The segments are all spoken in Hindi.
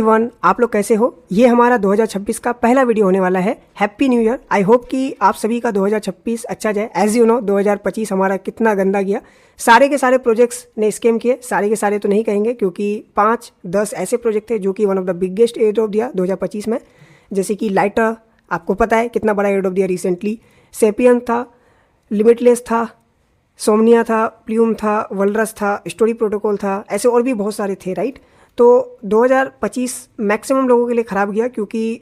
वन, आप लोग कैसे हो। ये हमारा 2026 का पहला वीडियो होने वाला है। Happy new year. I hope कि आप सभी का 2026 अच्छा जाए। एज यू नो 2025 हमारा कितना गंदा गया। सारे के सारे प्रोजेक्ट्स ने स्कैम किए। सारे के सारे तो नहीं कहेंगे क्योंकि 5-10 ऐसे प्रोजेक्ट थे जो कि one of the biggest air drop दिया 2025 में। जैसे कि लाइटर, आपको पता है कितना बड़ा एयर ड्रॉप दिया रिसेंटली। सेपियन था, लिमिटलेस था, सोमनिया था, प्ल्यूम था, वलरस था, स्टोरी प्रोटोकॉल था, ऐसे और भी बहुत सारे थे, राइट। तो 2025 मैक्सिमम लोगों के लिए ख़राब गया क्योंकि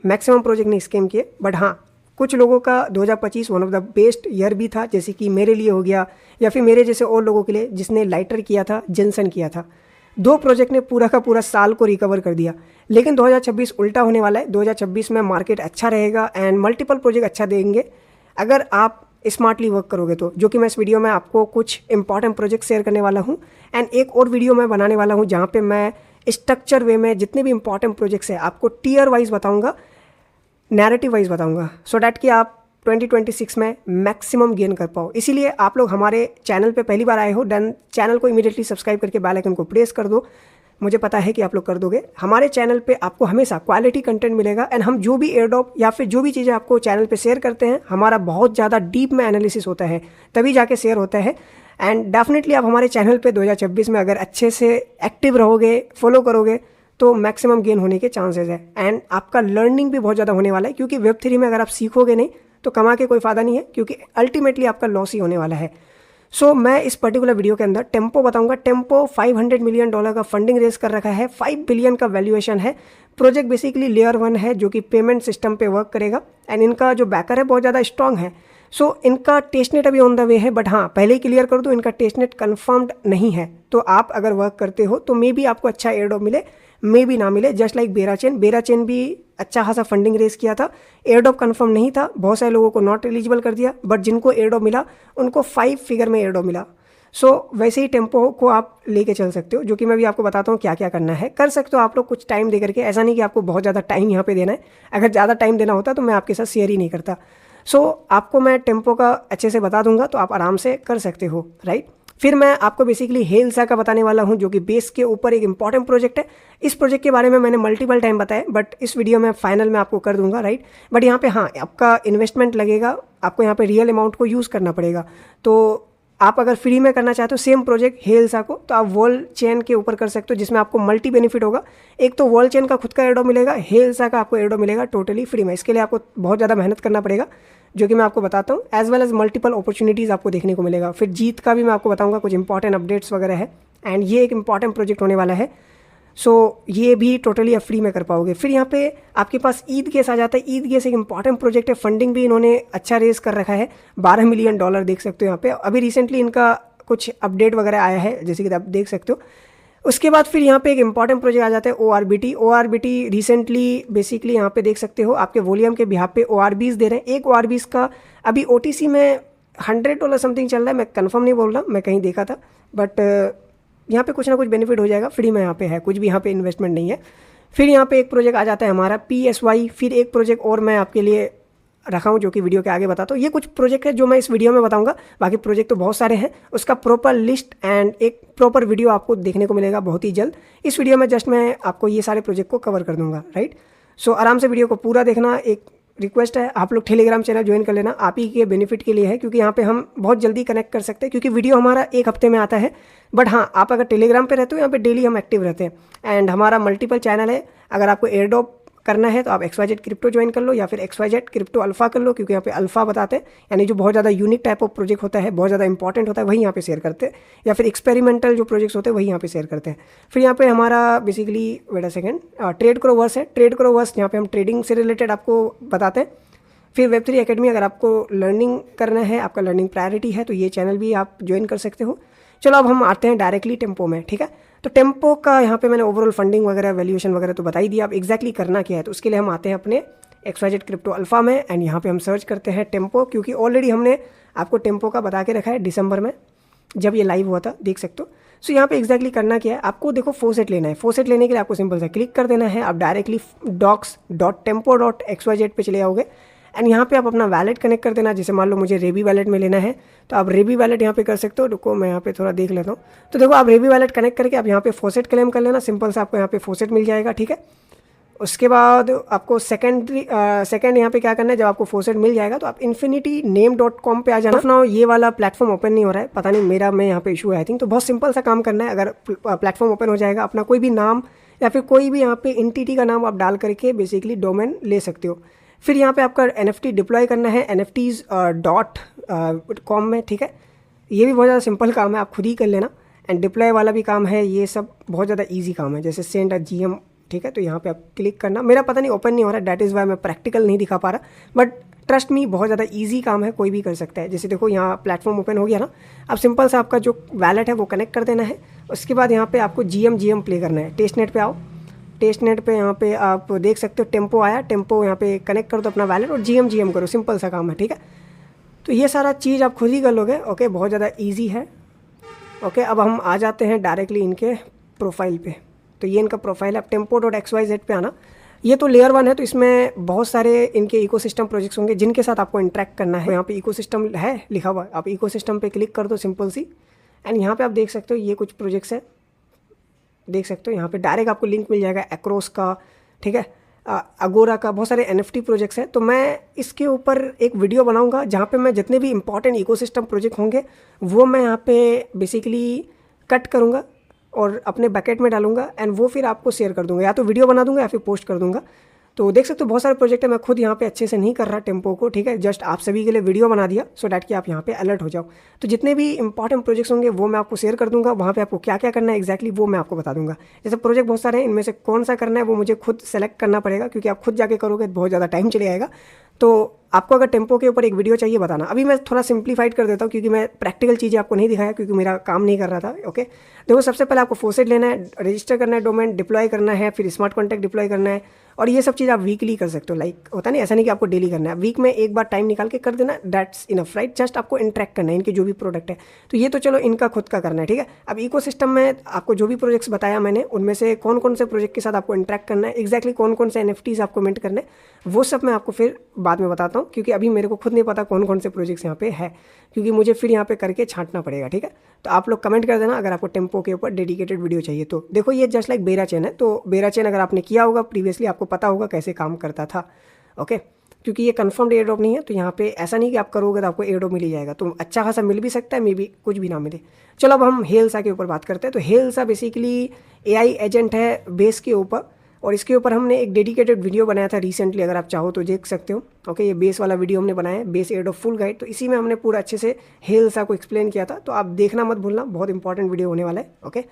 मैक्सिमम प्रोजेक्ट ने स्कैम किए। बट हाँ, कुछ लोगों का 2025 one of the best year भी था, जैसे कि मेरे लिए हो गया या फिर मेरे जैसे और लोगों के लिए जिसने लाइटर किया था, जेनसन किया था। 2 प्रोजेक्ट ने पूरा का पूरा साल को रिकवर कर दिया। लेकिन 2026 उल्टा होने वाला है। 2026 में मार्केट अच्छा रहेगा एंड मल्टीपल प्रोजेक्ट अच्छा देंगे अगर आप स्मार्टली वर्क करोगे तो। जो कि मैं इस वीडियो में आपको कुछ इंपॉर्टेंट प्रोजेक्ट शेयर करने वाला हूं एंड एक और वीडियो मैं बनाने वाला हूं जहां पे मैं स्ट्रक्चर वे में जितने भी इंपॉर्टेंट प्रोजेक्ट्स हैं आपको टीयर वाइज बताऊंगा, नैरेटिव वाइज बताऊंगा, सो डैट कि आप 2026 में मैक्सिमम गेन कर पाओ। इसीलिए आप लोग हमारे चैनल पे पहली बार आए हो, देन चैनल को इमीडिएटली सब्सक्राइब करके बेल आइकन को प्रेस कर दो। मुझे पता है कि आप लोग कर दोगे। हमारे चैनल पे आपको हमेशा क्वालिटी कंटेंट मिलेगा एंड हम जो भी एयरड्रॉप या फिर जो भी चीज़ें आपको चैनल पे शेयर करते हैं, हमारा बहुत ज़्यादा डीप में एनालिसिस होता है, तभी जाके शेयर होता है। एंड डेफिनेटली आप हमारे चैनल पे 2026 में अगर अच्छे से एक्टिव रहोगे, फॉलो करोगे तो मैक्सिमम गेन होने के चांसेस है। एंड आपका लर्निंग भी बहुत ज़्यादा होने वाला है क्योंकि वेब3 में अगर आप सीखोगे नहीं तो कमा के कोई फ़ायदा नहीं है क्योंकि अल्टीमेटली आपका लॉस ही होने वाला है। सो मैं इस पर्टिकुलर वीडियो के अंदर टेम्पो बताऊंगा। टेम्पो $500 मिलियन का फंडिंग रेज कर रखा है, 5 बिलियन का वैल्यूएशन है। प्रोजेक्ट बेसिकली लेयर 1 है जो कि पेमेंट सिस्टम पे वर्क करेगा एंड इनका जो बैकर है बहुत ज़्यादा स्ट्रॉन्ग है। सो इनका टेस्टनेट अभी ऑन द वे है, बट हाँ पहले ही क्लियर कर दो, इनका टेस्टनेट कंफर्म्ड नहीं है। तो आप अगर वर्क करते हो तो मे बी आपको अच्छा एयरड्रॉप मिले, मे भी ना मिले। जस्ट लाइक बेराचेन भी अच्छा खासा फंडिंग रेस किया था, एयरड्रॉप कंफर्म नहीं था, बहुत सारे लोगों को नॉट एलिजिबल कर दिया, बट जिनको एयरड्रॉप मिला उनको 5 फिगर में एयरड्रॉप मिला। सो वैसे ही टेम्पो को आप लेके चल सकते हो, जो कि मैं भी आपको बताता हूँ क्या क्या करना है। कर सकते हो आप लोग कुछ टाइम दे करके, ऐसा नहीं कि आपको बहुत ज़्यादा टाइम यहाँ पे देना है। अगर ज़्यादा टाइम देना होता तो मैं आपके साथ शेयर ही नहीं करता। सो आपको मैं टेम्पो का अच्छे से बता दूंगा तो आप आराम से कर सकते हो, राइट। फिर मैं आपको बेसिकली हेल्सा का बताने वाला हूं जो कि बेस के ऊपर एक इंपॉर्टेंट प्रोजेक्ट है। इस प्रोजेक्ट के बारे में मैंने मल्टीपल टाइम बताया, बट इस वीडियो में फाइनल में आपको कर दूंगा, राइट। बट यहाँ पे हाँ आपका इन्वेस्टमेंट लगेगा, आपको यहाँ पे रियल अमाउंट को यूज़ करना पड़ेगा। तो आप अगर फ्री में करना चाहते हो सेम प्रोजेक्ट हेल्सा को तो आप वॉल चेन के ऊपर कर सकते हो, जिसमें आपको मल्टी बेनिफिट होगा। एक तो वॉल चेन का खुद का एयरड्रॉप मिलेगा, हेल्सा का आपको एयरड्रॉप मिलेगा टोटली फ्री में। इसके लिए आपको बहुत ज़्यादा मेहनत करना पड़ेगा जो कि मैं आपको बताता हूँ, as well as multiple opportunities आपको देखने को मिलेगा। फिर जीत का भी मैं आपको बताऊँगा, कुछ इंपॉर्टेंट अपडेट्स वगैरह है एंड ये एक इंपॉर्टेंट प्रोजेक्ट होने वाला है। सो ये भी टोटली आप फ्री में कर पाओगे। फिर यहाँ पे आपके पास ईद गेस आ जाता है। ईद गेस एक इंपॉर्टेंट प्रोजेक्ट है, फंडिंग भी इन्होंने अच्छा रेज कर रखा है, $12 मिलियन देख सकते हो यहाँ पे। अभी रिसेंटली इनका कुछ अपडेट वगैरह आया है जैसे कि आप देख सकते हो। उसके बाद फिर यहाँ पे एक इंपॉर्टेंट प्रोजेक्ट आ जाता है ORBT रिसेंटली बेसिकली यहाँ पे देख सकते हो आपके वॉल्यूम के बिहाफ पे ORBs दे रहे हैं। एक ORBs का अभी OTC में $100 समथिंग चल रहा है, मैं कंफर्म नहीं बोल रहा, मैं कहीं देखा था, बट यहाँ पे कुछ ना कुछ बेनिफिट हो जाएगा। फ्री में यहाँ पे है, कुछ भी यहाँ पे इन्वेस्टमेंट नहीं है। फिर यहाँ पे एक प्रोजेक्ट आ जाता है हमारा PSY। फिर एक प्रोजेक्ट और मैं आपके लिए रखा हूँ जो कि वीडियो के आगे बताता हूँ। ये कुछ प्रोजेक्ट है जो मैं इस वीडियो में बताऊंगा, बाकी प्रोजेक्ट तो बहुत सारे हैं। उसका प्रॉपर लिस्ट एंड एक प्रॉपर वीडियो आपको देखने को मिलेगा बहुत ही जल्द। इस वीडियो में जस्ट मैं आपको ये सारे प्रोजेक्ट को कवर कर दूंगा, राइट। सो आराम से वीडियो को पूरा देखना। एक रिक्वेस्ट है, आप लोग टेलीग्राम चैनल ज्वाइन कर लेना, आप ही के बेनिफिट के लिए है क्योंकि यहाँ पे हम बहुत जल्दी कनेक्ट कर सकते हैं क्योंकि वीडियो हमारा 1 हफ्ते में आता है। बट हाँ आप अगर टेलीग्राम पे रहते हो यहाँ पे डेली हम एक्टिव रहते हैं एंड हमारा मल्टीपल चैनल है। अगर आपको एयरड्रॉप करना है तो आप XYZ क्रिप्टो ज्वाइन कर लो या फिर XYZ क्रिप्टो अल्फा कर लो, क्योंकि यहाँ पे अल्फा बताते हैं, यानी जो बहुत ज़्यादा यूनिक टाइप ऑफ प्रोजेक्ट होता है, बहुत ज़्यादा इंपॉर्टेंट होता है, वही यहाँ पे शेयर करते हैं। या फिर एक्सपेरिमेंटल जो प्रोजेक्ट्स होते हैं वही यहाँ पे शेयर करते हैं। फिर यहाँ पे हमारा basically wait a second trade करो वर्स है। ट्रेड करो वर्स यहाँ पे हम ट्रेडिंग से रिलेटेड आपको बताते हैं। फिर Web3 अकेडमी, अगर आपको लर्निंग करना है, आपका लर्निंग प्रायोरिटी है तो ये चैनल भी आप ज्वाइन कर सकते हो। चलो अब हम आते हैं डायरेक्टली टेम्पो में, ठीक है। तो टेम्पो का यहाँ पे मैंने ओवरऑल फंडिंग वगैरह वैल्यूएशन वगैरह तो बता ही दिया। अब एक्जैक्टली करना क्या है तो उसके लिए हम आते हैं अपने XYZ क्रिप्टो अल्फा में एंड यहाँ पे हम सर्च करते हैं टेम्पो, क्योंकि ऑलरेडी हमने आपको टेम्पो का बता के रखा है दिसंबर में जब ये लाइव हुआ था, देख सकते हो। सो यहाँ पे एक्जैक्टली करना क्या है, आपको देखो फोसेट लेना है। फोसेट लेने के लिए आपको सिंपल सा क्लिक कर देना है, आप डायरेक्टली docs.tempo.xyz पे चले आओगे एंड यहाँ पे आप अपना वैलेट कनेक्ट कर देना। जैसे मान लो मुझे रेबी वैलेट में लेना है तो आप रेबी वैलेट यहाँ पे कर सकते हो। रुको मैं यहाँ पे थोड़ा देख लेता हूँ। तो देखो आप रेबी वैलेट कनेक्ट करके आप यहाँ पे फॉसेट क्लेम कर लेना, सिंपल से आपको यहाँ पे फॉसेट मिल जाएगा, ठीक है। उसके बाद आपको सेकंड यहाँ पे क्या करना है, जब आपको फॉसेट मिल जाएगा तो आप infinityname.com पे आ जाना। अपना ये वाला प्लेटफॉर्म ओपन नहीं हो रहा है, पता नहीं मेरा में यहाँ पे इशू है आई थिंक। तो बहुत सिंपल सा काम करना है, अगर प्लेटफॉर्म ओपन हो जाएगा अपना कोई भी नाम या फिर कोई भी यहाँ पे एंटिटी का नाम आप डाल करके बेसिकली डोमेन ले सकते हो। फिर यहाँ पे आपका NFT डिप्लॉय करना है nfts.com में, ठीक है। ये भी बहुत ज़्यादा सिंपल काम है, आप खुद ही कर लेना। एंड डिप्लॉय वाला भी काम है, ये सब बहुत ज़्यादा ईजी काम है। जैसे सेंड GM, ठीक है। तो यहाँ पे आप क्लिक करना, मेरा पता नहीं ओपन नहीं हो रहा, डैट इज़ वाई मैं प्रैक्टिकल नहीं दिखा पा रहा, बट ट्रस्ट मी बहुत ज़्यादा ईजी काम है, कोई भी कर सकता है। जैसे देखो यहाँ प्लेटफॉर्म ओपन हो गया ना, अब सिंपल सा आपका जो वैलेट है वो कनेक्ट कर देना है। उसके बाद यहाँ पे आपको GM प्ले करना है। टेस्टनेट पे आओ, टेस्टनेट पे यहाँ पे आप देख सकते हो टेम्पो आया, टेम्पो यहाँ पे कनेक्ट कर दो अपना वैलेट और GM करो, सिंपल सा काम है, ठीक है। तो ये सारा चीज़ आप खुद ही कर लोगे, ओके, बहुत ज़्यादा ईजी है, ओके। अब हम आ जाते हैं डायरेक्टली इनके प्रोफाइल पे। तो ये इनका प्रोफाइल है, आप tempo.xyz पे आना। ये तो लेयर 1 है, तो इसमें बहुत सारे इनके इकोसिस्टम प्रोजेक्ट्स होंगे जिनके साथ आपको इंटरेक्ट करना है। यहाँ पे इकोसिस्टम है लिखा हुआ है, आप इकोसिस्टम पे क्लिक कर दो सिंपल सी। एंड यहाँ पे आप देख सकते हो ये कुछ प्रोजेक्ट्स है, देख सकते हो यहाँ पे डायरेक्ट आपको लिंक मिल जाएगा एक्रोस का, ठीक है, अगोरा का, बहुत सारे NFT प्रोजेक्ट्स हैं। तो मैं इसके ऊपर एक वीडियो बनाऊंगा जहाँ पे मैं जितने भी इंपॉर्टेंट इकोसिस्टम प्रोजेक्ट होंगे वो मैं यहाँ पे बेसिकली कट करूँगा और अपने बकेट में डालूंगा एंड वो फिर आपको शेयर कर दूंगा, या तो वीडियो बना दूंगा या फिर पोस्ट कर दूंगा। तो देख सकते हो बहुत सारे प्रोजेक्ट है, मैं खुद यहाँ पे अच्छे से नहीं कर रहा टेम्पो को, ठीक है, जस्ट आप सभी के लिए वीडियो बना दिया सो डैट कि आप यहाँ पे अलर्ट हो जाओ। तो जितने भी इंपॉर्टेंट प्रोजेक्ट्स होंगे वो मैं आपको शेयर कर दूंगा, वहाँ पे आपको क्या क्या करना है एक्जैक्टली वो मैं आपको बता दूंगा। जैसे प्रोजेक्ट बहुत सारे हैं, इनमें से कौन सा करना है वो मुझे खुद सेलेक्ट करना पड़ेगा, क्योंकि आप खुद जाके करोगे बहुत ज़्यादा टाइम चले जाएगा। तो आपको अगर टेम्पो के ऊपर एक वीडियो चाहिए बताना, अभी मैं थोड़ा सिंप्लीफाइड कर देता हूँ क्योंकि मैं प्रैक्टिकल चीज़ें आपको नहीं दिखाया क्योंकि मेरा काम नहीं कर रहा था, ओके। देखो सबसे पहले आपको फॉसेट लेना है, रजिस्टर करना है, डोमेन डिप्लॉय करना है, फिर स्मार्ट कॉन्टैक्ट डिप्लॉय करना है। और ये सब चीज़ आप वीकली कर सकते हो, लाइक होता नहीं, ऐसा नहीं कि आपको डेली करना है, वीक में एक बार टाइम निकाल के कर देना, दैट्स इनफ, राइट। जस्ट आपको इंटरेक्ट करना है इनके जो भी प्रोडक्ट है। तो ये तो चलो इनका खुद का करना है, ठीक है। अब इकोसिस्टम में आपको जो भी प्रोजेक्ट्स बताया मैंने उनमें से कौन कौन से प्रोजेक्ट के साथ आपको इंटरेक्ट करना है, एक्जैक्टली कौन कौन से NFTs आपको मिंट करने हैं, वो सब मैं आपको फिर बाद में बताता हूँ, क्योंकि अभी मेरे को खुद नहीं पता कौन कौन से प्रोजेक्ट्स यहाँ पे है, क्योंकि मुझे फिर यहाँ पे करके छांटना पड़ेगा, ठीक है। तो आप लोग कमेंट कर देना अगर आपको टेम्पो के ऊपर डेडिकेटेड वीडियो चाहिए तो। देखो ये जस्ट लाइक बेरा चेन है, तो बेरा चेन अगर आपने किया होगा प्रीवियसली आपको पता होगा कैसे काम करता था, ओके। क्योंकि ये कंफर्म्ड एयर ड्रॉप नहीं है, तो यहाँ पे ऐसा नहीं कि आप करोगे तो आपको एयर ड्रॉप मिल ही जाएगा, तो अच्छा खासा मिल भी सकता है, मे बी कुछ भी ना मिले। चलो अब हम हेल्सा के ऊपर बात करते हैं। तो हेल्सा बेसिकली AI एजेंट है बेस के ऊपर, और इसके ऊपर हमने एक डेडिकेटेड वीडियो बनाया था रिसेंटली, अगर आप चाहो तो देख सकते हो, ओके। ये बेस वाला वीडियो हमने बनाया है, base air drop full guide, तो इसी में हमने पूरा अच्छे से हेल्सा को एक्सप्लेन किया था, तो आप देखना मत भूलना, बहुत इंपॉर्टेंट वीडियो होने वाला है, ओके।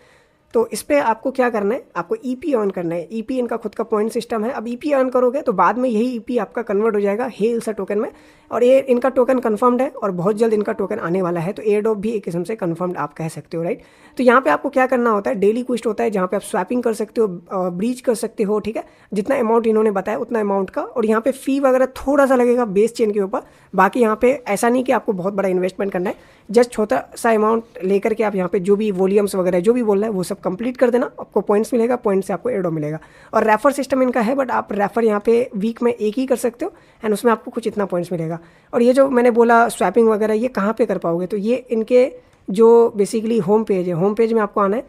तो इस पर आपको क्या करना है, आपको EP अर्न करना है। EP इनका खुद का पॉइंट सिस्टम है। अब EP अर्न करोगे तो बाद में यही EP आपका कन्वर्ट हो जाएगा हेल्सा टोकन में, और ये इनका टोकन कंफर्म्ड है और बहुत जल्द इनका टोकन आने वाला है। तो एयर ड्रॉप भी एक किस्म से कंफर्म्ड आप कह सकते हो, राइट। तो यहाँ पे आपको क्या करना होता है, डेली क्विस्ट होता है जहाँ पे आप स्वैपिंग कर सकते हो, ब्रीच कर सकते हो, ठीक है, जितना अमाउंट इन्होंने बताया उतना अमाउंट का। और यहाँ पे फी वगैरह थोड़ा सा लगेगा बेस चेन के ऊपर, बाकी यहाँ पे ऐसा नहीं कि आपको बहुत बड़ा इन्वेस्टमेंट करना है, जस्ट छोटा सा अमाउंट लेकर के आप यहाँ पे जो भी वॉल्यूम्स वगैरह जो भी बोल रहा है वो सब कंप्लीट कर देना, आपको पॉइंट्स मिलेगा, पॉइंट से आपको एयर ड्रॉप मिलेगा। और रेफर सिस्टम इनका है, बट आप रेफर यहाँ पे वीक में एक ही कर सकते हो एंड उसमें आपको कुछ इतना पॉइंट्स मिलेगा। और ये जो मैंने बोला स्वैपिंग वगैरह ये कहाँ पे कर पाओगे, तो ये इनके जो बेसिकली होम पेज है, होम पेज में आपको आना है,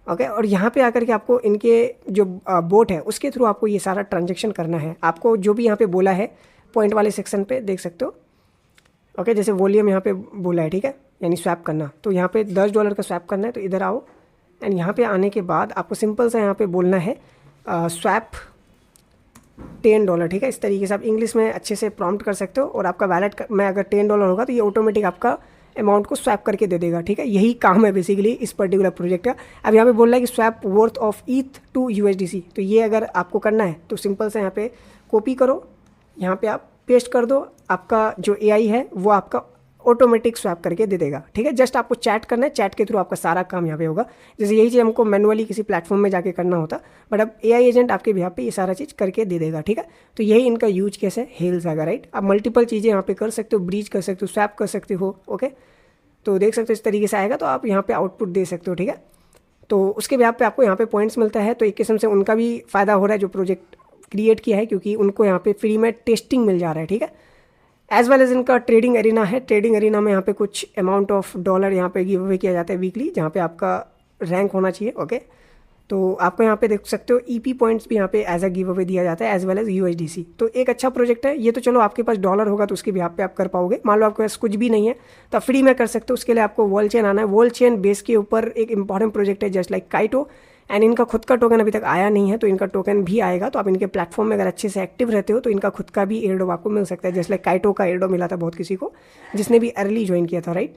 ओके। और यहाँ पे आकर के आपको इनके जो बोट है उसके थ्रू आपको ये सारा ट्रांजेक्शन करना है। आपको जो भी यहाँ पे बोला है पॉइंट वाले सेक्शन पे देख सकते हो, ओके। जैसे वॉल्यूम यहाँ पे बोला है, ठीक है, यानी स्वैप करना, तो यहाँ पे $10 का स्वैप करना है। तो इधर आओ एंड यहाँ पे आने के बाद आपको सिंपल सा यहाँ पे बोलना है स्वैप $10, ठीक है। इस तरीके से आप इंग्लिश में अच्छे से प्रॉम्प्ट कर सकते हो, और आपका वैलेट में अगर $10 होगा तो ये ऑटोमेटिक आपका अमाउंट को स्वैप करके दे देगा, ठीक है। यही काम है बेसिकली इस पर्टिकुलर प्रोजेक्ट का। अब यहाँ पे बोल रहा है कि swap worth of ETH to USDC, तो ये अगर आपको करना है तो सिंपल से यहाँ पे कॉपी करो, यहाँ पे आप पेस्ट कर दो, आपका जो AI है वो आपका ऑटोमेटिक स्वैप करके दे देगा, ठीक है। जस्ट आपको चैट करना है, चैट के थ्रू आपका सारा काम यहाँ पे होगा। जैसे यही चीज़ हमको मैनुअली किसी प्लेटफॉर्म में जाके करना होता, बट अब AI एजेंट आपके बिहाफ पे ये सारा चीज़ करके दे देगा, ठीक है। तो यही इनका यूज केस है हेल्सा का, राइट। आप मल्टीपल चीज़ें यहाँ पे कर सकते हो, ब्रीच कर सकते हो, स्वैप कर सकते हो, ओके। तो देख सकते हो इस तरीके से आएगा, तो आप यहाँ पे आउटपुट दे सकते हो, ठीक है। तो उसके बिहाफ पे आपको यहाँ पे पॉइंट्स मिलता है, तो एक किस्म से उनका भी फ़ायदा हो रहा है जो प्रोजेक्ट क्रिएट किया है क्योंकि उनको यहाँ पे फ्री में टेस्टिंग मिल जा रहा है, ठीक है। एज वेल एज इनका ट्रेडिंग एरिना है। ट्रेडिंग एरिना में यहाँ पे कुछ अमाउंट ऑफ डॉलर यहाँ पे गिव अवे किया जाता है वीकली, जहाँ पे आपका रैंक होना चाहिए, ओके। तो आपको यहाँ पे देख सकते हो ईपी पॉइंट्स भी यहाँ पे एज अ गिव अवे दिया जाता है, एज वेल एज यूएसडीसी। तो एक अच्छा प्रोजेक्ट है ये। तो चलो आपके पास डॉलर होगा तो उसके भी पे आप कर पाओगे। मान लो आपके पास कुछ भी नहीं है तो फ्री में कर सकते हो। उसके लिए आपको वॉल चेन आना है। वॉल चेन बेस के ऊपर एक इंपॉर्टेंट प्रोजेक्ट है जस्ट लाइक काइटो, एंड इनका खुद का टोकन अभी तक आया नहीं है, तो इनका टोकन भी आएगा। तो आप इनके प्लेटफॉर्म में अगर अच्छे से एक्टिव रहते हो तो इनका खुद का भी एयरडॉप आपको मिल सकता है, जस्ट लाइक काइटो का एयरडॉप मिला था बहुत किसी को जिसने भी अर्ली ज्वाइन किया था, राइट।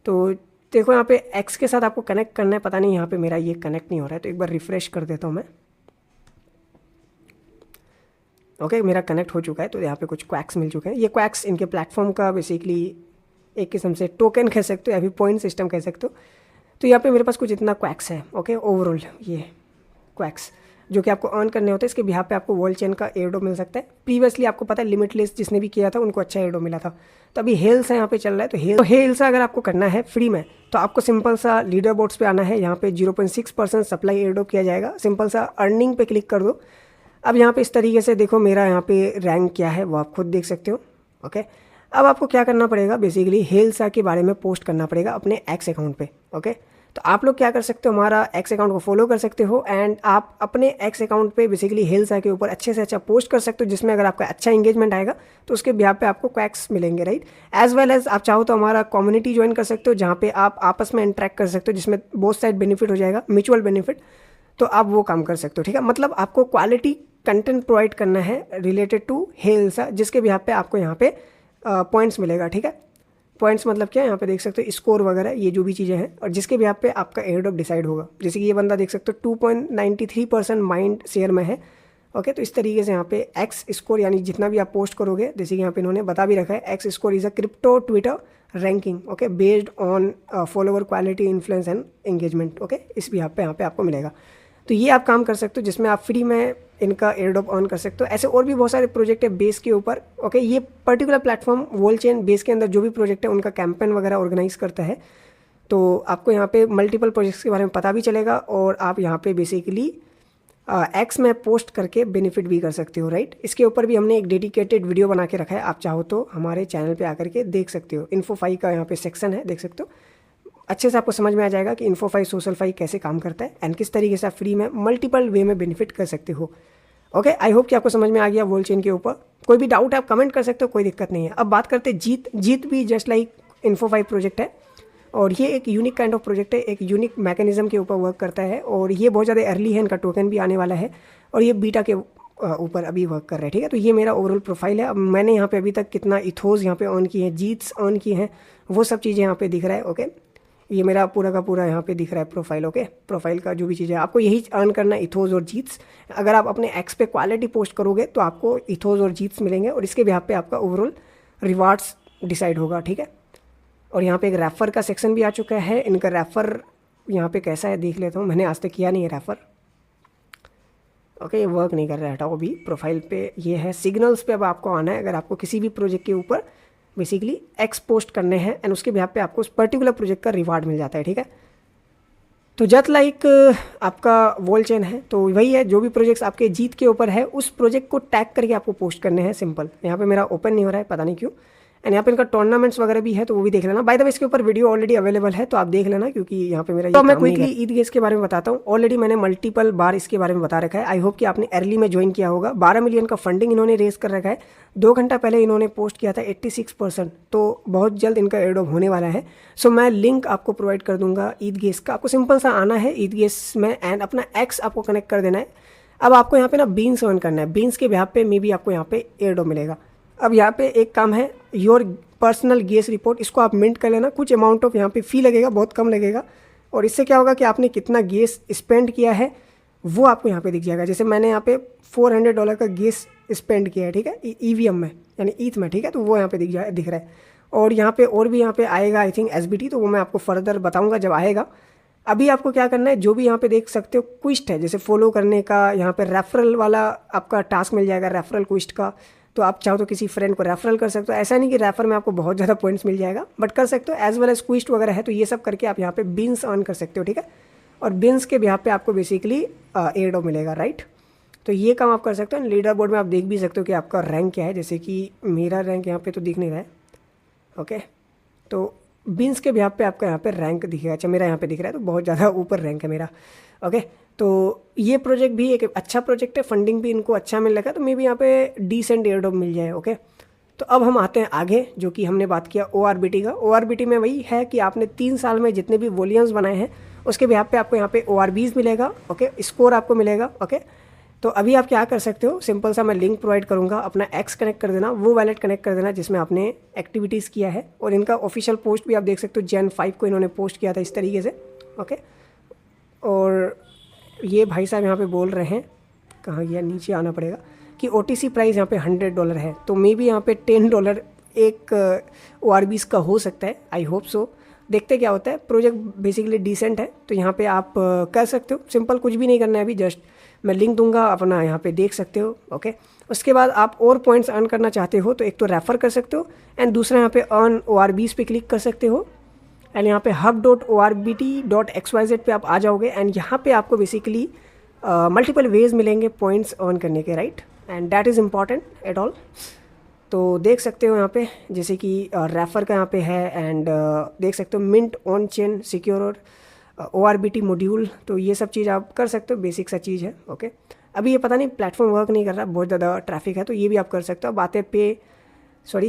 तो देखो यहाँ पे एक्स के साथ आपको कनेक्ट करना है। पता नहीं यहाँ पे मेरा ये कनेक्ट नहीं हो रहा है, तो एक बार रिफ्रेश कर देता हूँ मैं। ओके, मेरा कनेक्ट हो चुका है। तो यहाँ पे कुछ क्वैक्स मिल चुके हैं। ये क्वैक्स इनके प्लेटफॉर्म का बेसिकली एक किस्म से टोकन कह सकते हो या फिर पॉइंट सिस्टम कह सकते हो। तो यहाँ पे मेरे पास कुछ इतना क्वैक्स है, ओके। ओवरऑल ये क्वैक्स जो कि आपको अर्न करने होते हैं, इसके बिहाफ पे आपको वॉल चेन का एयरडॉप मिल सकता है। प्रीवियसली आपको पता है लिमिटलेस जिसने भी किया था उनको अच्छा एयरडॉप मिला था। तो अभी हेल्स यहाँ पे चल रहा है। तो हेल्स अगर आपको करना है फ्री में तो आपको सिंपल सा लीडर बोर्ड्स पे आना है। यहाँ पे 0.6% सप्लाई एयरडॉप किया जाएगा। सिंपल सा अर्निंग पे क्लिक कर दो। अब यहाँ पे इस तरीके से देखो मेरा यहाँ पे रैंक क्या है वो आप खुद देख सकते हो, ओके। अब आपको क्या करना पड़ेगा, बेसिकली हेल्सा के बारे में पोस्ट करना पड़ेगा अपने एक्स अकाउंट पे, ओके। तो आप लोग क्या कर सकते हो, हमारा एक्स अकाउंट को फॉलो कर सकते हो एंड आप अपने एक्स अकाउंट पे बेसिकली हेल्सा के ऊपर अच्छे से अच्छा पोस्ट कर सकते हो, जिसमें अगर आपका अच्छा इंगेजमेंट आएगा तो उसके बिहार पे आपको क्वैक्स मिलेंगे, राइट। एज वेल एज आप चाहो तो हमारा कम्युनिटी ज्वाइन कर सकते हो, जहाँ पे आप आपस में इंटरेक्ट कर सकते हो, जिसमें बोथ साइड बेनिफिट हो जाएगा, म्यूचुअल बेनिफिट। तो आप वो काम कर सकते हो, ठीक है। मतलब आपको क्वालिटी कंटेंट प्रोवाइड करना है रिलेटेड टू हेल्सा, जिसके बिहार पे आपको यहाँ पे पॉइंट्स मिलेगा, ठीक है। पॉइंट्स मतलब क्या है, यहाँ पे देख सकते हो स्कोर वगैरह ये जो भी चीज़ें हैं, और जिसके भी आप पे आपका एयरड्रॉप डिसाइड होगा। जैसे कि ये बंदा देख सकते हो 2.93% माइंड शेयर में है, ओके। तो इस तरीके से यहाँ पे एक्स स्कोर यानी जितना भी आप पोस्ट करोगे, जैसे कि यहाँ पे इन्होंने बता भी रखा है, x score is a crypto Twitter ranking, okay, based on follower quality influence and engagement, okay. इस भी यहाँ पे आपको मिलेगा। तो ये आप काम कर सकते हो जिसमें आप फ्री में इनका एयरड्रॉप ऑन कर सकते हो। ऐसे और भी बहुत सारे प्रोजेक्ट है बेस के ऊपर, ओके। ये particular platform wall chain base के अंदर जो भी प्रोजेक्ट है उनका कैंपेन वगैरह ऑर्गेनाइज करता है। तो आपको यहाँ पे मल्टीपल प्रोजेक्ट्स के बारे में पता भी चलेगा और आप यहाँ पे बेसिकली एक्स में पोस्ट करके बेनिफिट भी कर सकते हो, राइट। इसके ऊपर भी हमने एक डेडिकेटेड वीडियो बना के रखा है, आप चाहो तो हमारे चैनल पे आकर के देख सकते हो। इन्फोफाई का यहाँ पे सेक्शन है, देख सकते हो। अच्छे से आपको समझ में आ जाएगा कि इन्फोफाई सोशलफाई कैसे काम करता है एंड किस तरीके से आप फ्री में मल्टीपल वे में बेनिफिट कर सकते हो, ओके। आई होप कि आपको समझ में आ गया वॉल चेन के ऊपर। कोई भी डाउट है आप कमेंट कर सकते हो, कोई दिक्कत नहीं है। अब बात करते हैं जीत भी जस्ट लाइक इन्फोफाई प्रोजेक्ट है और ये एक यूनिक काइंड ऑफ प्रोजेक्ट है, एक यूनिक मैकेनिज्म के ऊपर वर्क करता है और ये बहुत ज़्यादा अर्ली है, इनका टोकन भी आने वाला है और ये बीटा के ऊपर अभी वर्क कर रहा है, ठीक है। तो ये मेरा ओवरऑल प्रोफाइल है। अब मैंने यहाँ पे अभी तक कितना इथोज यहाँ पे अर्न किए हैं, जीट्स अर्न किए हैं, वो सब चीज़ें यहाँ पे दिख रहा है, ओके। ये मेरा पूरा का पूरा यहाँ पे दिख रहा है प्रोफाइल, ओके। प्रोफाइल का जो भी चीज़ है आपको यही अर्न करना है, इथोज और जीट्स। अगर आप अपने एक्स पे क्वालिटी पोस्ट करोगे तो आपको इथोज और जीट्स मिलेंगे और इसके बिहाफ पे आपका ओवरऑल रिवार्ड्स डिसाइड होगा, ठीक है। और यहाँ पे एक रेफर का सेक्शन भी आ चुका है। इनका रेफर यहाँ पे कैसा है देख लेता हूँ, मैंने आज तक किया नहीं है रेफर, ओके। ये वर्क नहीं कर रहा है, हटाओ। अभी प्रोफाइल पे ये है, सिग्नल्स पे अब आपको आना है। अगर आपको किसी भी प्रोजेक्ट के ऊपर बेसिकली एक्स पोस्ट करने हैं एंड उसके बिहाफ पे आपको उस पर्टिकुलर प्रोजेक्ट का रिवार्ड मिल जाता है, ठीक है। तो जस्ट लाइक आपका वॉल चेन है तो वही है, जो भी प्रोजेक्ट्स आपके जीत के ऊपर है उस प्रोजेक्ट को टैग करके आपको पोस्ट करने हैं, सिंपल। यहाँ पे मेरा ओपन नहीं हो रहा है, पता नहीं क्यों। एंड यहाँ पे इनका टूर्नामेंट्स वगैरह भी है तो वो भी देख लेना। बाय द वे इसके ऊपर वीडियो ऑलरेडी अवेलेबल है तो आप देख लेना, क्योंकि यहाँ पे मेरा तो मैं क्विकली ईद गेस के बारे में बताता हूँ। ऑलरेडी मैंने मल्टीपल बार इसके बारे में बता रखा है। आई होप कि आपने अर्ली में ज्वाइन किया होगा। 12 मिलियन का फंडिंग इन्होंने रेस कर रखा है। 2 घंटा पहले इन्होंने पोस्ट किया था 86%, तो बहुत जल्द इनका एयरड्रॉप होने वाला है। सो मैं लिंक आपको प्रोवाइड कर दूंगा ईद गेस का। आपको सिंपल सा आना है ईद गेस में एंड अपना एक्स आपको कनेक्ट कर देना है। अब आपको यहाँ पे ना बीन्स अर्न करना है। बीन्स के बिहाफ पे मे बी आपको यहाँ पे एयरड्रॉप मिलेगा। अब यहाँ पे एक काम है, योर पर्सनल गेस रिपोर्ट, इसको आप मिंट कर लेना। कुछ अमाउंट ऑफ यहाँ पे फ़ी लगेगा, बहुत कम लगेगा और इससे क्या होगा कि आपने कितना गैस स्पेंड किया है वो आपको यहाँ पे दिख जाएगा। जैसे मैंने यहाँ पे $400 का गैस स्पेंड किया है, ठीक है, ईवीएम में यानी ईथ में, ठीक है। तो वो यहाँ पे दिख रहा है और यहाँ पे और भी यहाँ पे आएगा आई थिंक एसबीटी, तो वो मैं आपको फर्दर बताऊँगा जब आएगा। अभी आपको क्या करना है, जो भी यहाँ पे देख सकते हो क्विस्ट है, जैसे फॉलो करने का, यहाँ पे रेफरल वाला आपका टास्क मिल जाएगा, रेफरल क्विस्ट का। तो आप चाहो तो किसी फ्रेंड को रेफरल कर सकते हो। ऐसा नहीं कि रेफर में आपको बहुत ज़्यादा पॉइंट्स मिल जाएगा, बट कर सकते हो। एज वेल एज क्विस्ट वगैरह है तो ये सब करके आप यहाँ पे बिन्स अर्न कर सकते हो, ठीक है। और बिन्स के बिहाफ पे आपको बेसिकली एयरड्रॉप मिलेगा, राइट। तो ये काम आप कर सकते हो। लीडर बोर्ड में आप देख भी सकते हो कि आपका रैंक क्या है, जैसे कि मेरा रैंक यहाँ पे तो दिख नहीं रहा है। ओके, तो बीन्स के बिहाफ पे आपका यहाँ पे रैंक दिखेगा। अच्छा, मेरा यहाँ पे दिख रहा है, तो बहुत ज़्यादा ऊपर रैंक है मेरा। ओके, तो ये प्रोजेक्ट भी एक अच्छा प्रोजेक्ट है, फंडिंग भी इनको अच्छा मिल रहा है, तो मे भी यहाँ पे डिसेंट एयरड्रॉप मिल जाए। ओके, तो अब हम आते हैं आगे, जो कि हमने बात किया ORBT का। ORBT में वही है कि आपने 3 साल में जितने भी वॉल्यूम्स बनाए हैं उसके बिहाफ पे आपको यहाँ पे ORBs मिलेगा। ओके, स्कोर आपको मिलेगा। ओके, तो अभी आप क्या कर सकते हो, सिंपल सा मैं लिंक प्रोवाइड करूँगा, अपना X कनेक्ट कर देना, वो वैलेट कनेक्ट कर देना जिसमें आपने एक्टिविटीज़ किया है। और इनका ऑफिशियल पोस्ट भी आप देख सकते हो, Jan 5 को इन्होंने पोस्ट किया था इस तरीके से। ओके, और ये भाई साहब यहाँ पे बोल रहे हैं, कहाँ गया, नीचे आना पड़ेगा, कि OTC प्राइस यहाँ पे $100 है, तो मे भी यहाँ पे $10 एक ORBs का हो सकता है। आई होप सो, देखते क्या होता है। प्रोजेक्ट बेसिकली डिसेंट है, तो यहाँ पे आप कर सकते हो। सिंपल कुछ भी नहीं करना है अभी, जस्ट मैं लिंक दूंगा, अपना यहाँ पे देख सकते हो। ओके, उसके बाद आप और पॉइंट्स अर्न करना चाहते हो तो एक तो रेफ़र कर सकते हो, एंड दूसरा यहाँ पे अर्न ORBs पे क्लिक कर सकते हो, एंड यहाँ पे hub.orbt.xyz पे आप आ जाओगे, एंड यहाँ पे आपको बेसिकली मल्टीपल वेज मिलेंगे पॉइंट्स अर्न करने के, right, and that is important at all. तो देख सकते हो यहाँ पे जैसे कि रेफ़र का यहाँ पे है, एंड देख सकते हो मिंट ऑन चेन सिक्योर और ORBT मॉड्यूल, तो ये सब चीज़ आप कर सकते हो, बेसिक सा चीज़ है। ओके, अभी ये पता नहीं प्लेटफॉर्म वर्क नहीं कर रहा, बहुत ज़्यादा ट्रैफिक है, तो ये भी आप कर सकते हो। अब आते हैं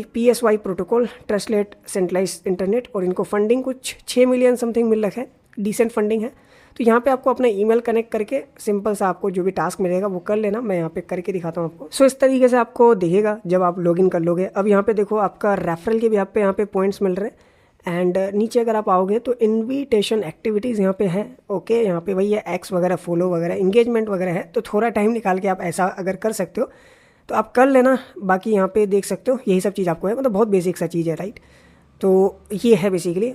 PSY प्रोटोकॉल, ट्रस्टलेट सेंट्रलाइज इंटरनेट, और इनको फंडिंग कुछ 6 मिलियन समथिंग मिल रखा है, डिसेंट फंडिंग है। तो यहाँ पे आपको अपना ईमेल कनेक्ट करके सिंपल सा आपको जो भी टास्क मिलेगा वो कर लेना। मैं यहाँ पे करके दिखाता हूँ आपको। सो इस तरीके से आपको दिखेगा जब आप लॉगिन कर लोगे। अब यहाँ पे देखो आपका रेफरल के भी आप पे यहाँ पे पॉइंट्स मिल रहे हैं, एंड नीचे अगर आप आओगे तो इनविटेशन एक्टिविटीज़ यहाँ पे है। ओके, यहाँ पे वही है X वगैरह, फॉलो वगैरह, इंगेजमेंट वगैरह है, तो थोड़ा टाइम निकाल के आप ऐसा अगर कर सकते हो तो आप कर लेना। बाकी यहाँ पे देख सकते हो यही सब चीज़ आपको है, मतलब बहुत बेसिक सा चीज़ है, राइट। तो ये है बेसिकली।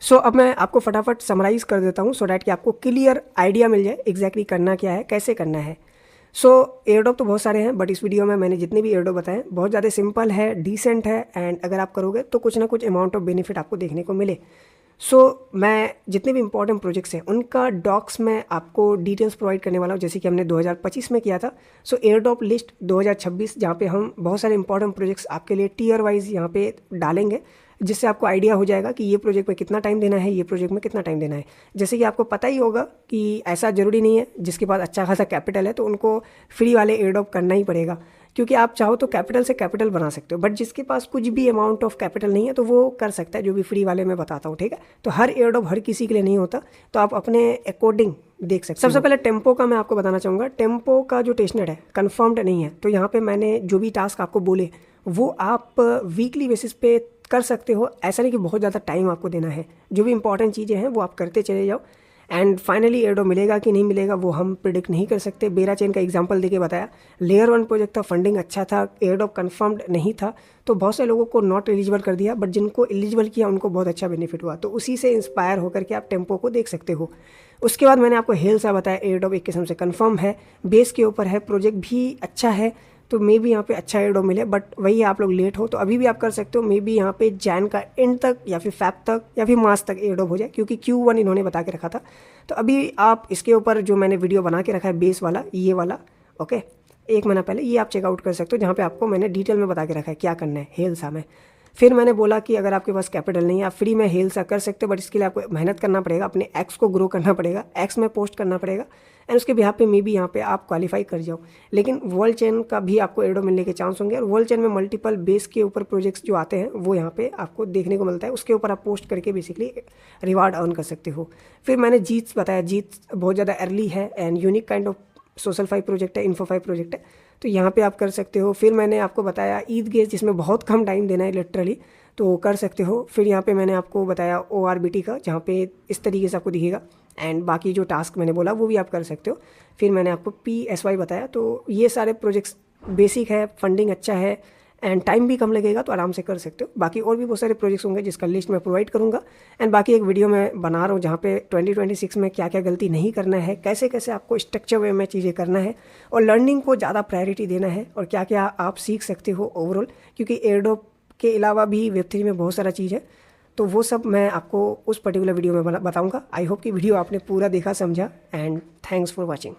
सो अब मैं आपको फटाफट समराइज़ कर देता हूँ, सो डैट कि आपको क्लियर आइडिया मिल जाए एग्जैक्टली करना क्या है, कैसे करना है। सो एयरड्रॉप तो बहुत सारे हैं, बट इस वीडियो में मैंने जितने भी एयरड्रॉप बताए बहुत ज़्यादा सिंपल है, डिसेंट है, एंड अगर आप करोगे तो कुछ ना कुछ अमाउंट ऑफ बेनिफिट आपको देखने को मिले। सो मैं जितने भी इंपॉर्टेंट प्रोजेक्ट्स हैं उनका डॉक्स में आपको डिटेल्स प्रोवाइड करने वाला हूँ, जैसे कि हमने 2025 में किया था। सो एयरड्रॉप लिस्ट 2026, जहाँ पे हम बहुत सारे इंपॉर्टेंट प्रोजेक्ट्स आपके लिए टीयर वाइज यहाँ पे डालेंगे, जिससे आपको आइडिया हो जाएगा कि ये प्रोजेक्ट में कितना टाइम देना है, ये प्रोजेक्ट में कितना टाइम देना है। जैसे कि आपको पता ही होगा कि ऐसा ज़रूरी नहीं है जिसके पास अच्छा खासा कैपिटल है तो उनको फ्री वाले एयरड्रॉप करना ही पड़ेगा, क्योंकि आप चाहो तो कैपिटल से कैपिटल बना सकते हो, बट जिसके पास कुछ भी अमाउंट ऑफ कैपिटल नहीं है तो वो कर सकता है, जो भी फ्री वाले मैं बताता हूँ, ठीक है। तो हर एयरड्रॉप हर किसी के लिए नहीं होता, तो आप अपने अकॉर्डिंग देख सकते हो। सबसे पहले टेम्पो का मैं आपको बताना चाहूँगा। टेम्पो का जो टेस्टनेट है कन्फर्म्ड नहीं है, तो यहाँ पर मैंने जो भी टास्क आपको बोले वो आप वीकली बेसिस पे कर सकते हो। ऐसा नहीं कि बहुत ज़्यादा टाइम आपको देना है, जो भी इंपॉर्टेंट चीज़ें हैं वो आप करते चले जाओ, एंड फाइनली एयरड्रॉप मिलेगा कि नहीं मिलेगा वो हम प्रिडिक्ट नहीं कर सकते। बेरा चेन का एग्जांपल देके बताया, लेयर 1 प्रोजेक्ट था, फंडिंग अच्छा था, एयरड्रॉप कंफर्म्ड नहीं था, तो बहुत से लोगों को नॉट एलिजिबल कर दिया, बट जिनको एलिजिबल किया उनको बहुत अच्छा बेनिफिट हुआ। तो उसी से इंस्पायर होकर के आप टेम्पो को देख सकते हो। उसके बाद मैंने आपको हेल सा बताया, एयरड्रॉप एक किस्म से कन्फर्म है, बेस के ऊपर है, प्रोजेक्ट भी अच्छा है, तो मे भी यहाँ पे अच्छा एयरड्रॉप मिले, बट वही आप लोग लेट हो तो अभी भी आप कर सकते हो। मे भी यहाँ पे जैन का एंड तक या फिर फैब तक या फिर मार्च तक एयरड्रॉप हो जाए, क्योंकि Q1 इन्होंने बता के रखा था। तो अभी आप इसके ऊपर जो मैंने वीडियो बना के रखा है बेस वाला, ये वाला, ओके, 1 महीना पहले, ये आप चेकआउट कर सकते हो, जहाँ पे आपको मैंने डिटेल में बता के रखा है क्या करना है हेल्सा में। फिर मैंने बोला कि अगर आपके पास कैपिटल नहीं है आप फ्री में हेल्सा कर सकते हो, बट इसके लिए आपको मेहनत करना पड़ेगा, अपने एक्स को ग्रो करना पड़ेगा, एक्स में पोस्ट करना पड़ेगा, एंड उसके बिहाफ पे मे भी यहाँ पे आप क्वालिफाई कर जाओ। लेकिन वर्ल्ड चेन का भी आपको एयरड्रॉप मिलने के चांस होंगे, और वर्ल्ड चेन में मल्टीपल बेस के ऊपर प्रोजेक्ट्स जो आते हैं वो यहाँ पे आपको देखने को मिलता है, उसके ऊपर आप पोस्ट करके बेसिकली रिवार्ड अर्न कर सकते हो। फिर मैंने जीट्स बताया, जीट्स बहुत ज़्यादा अर्ली है and unique kind of social 5 project है, इन्फो 5 प्रोजेक्ट है, तो यहाँ पे आप कर सकते हो। फिर मैंने आपको बताया ईद गेज, जिसमें बहुत कम टाइम देना है लिटरली, तो कर सकते हो। फिर यहाँ पे मैंने आपको बताया ORBT का, जहाँ पे इस तरीके से आपको दिखेगा, एंड बाकी जो टास्क मैंने बोला वो भी आप कर सकते हो। फिर मैंने आपको PSY बताया, तो ये सारे प्रोजेक्ट्स बेसिक है, फंडिंग अच्छा है, एंड टाइम भी कम लगेगा, तो आराम से कर सकते हो। बाकी और भी बहुत सारे प्रोजेक्ट्स होंगे जिसका लिस्ट मैं प्रोवाइड करूँगा, एंड बाकी एक वीडियो मैं बना रहा हूँ जहाँ पे 2026 में क्या क्या गलती नहीं करना है, कैसे कैसे आपको स्ट्रक्चर वे में चीज़ें करना है, और लर्निंग को ज़्यादा प्रायोरिटी देना है, और क्या क्या आप सीख सकते हो ओवरऑल, क्योंकि एयरड्रॉप के अलावा भी Web3 में बहुत सारा चीज़ है, तो वो सब मैं आपको उस पर्टिकुलर वीडियो में बताऊँगा। आई होप कि वीडियो आपने पूरा देखा, समझा, एंड थैंक्स फॉर वॉचिंग।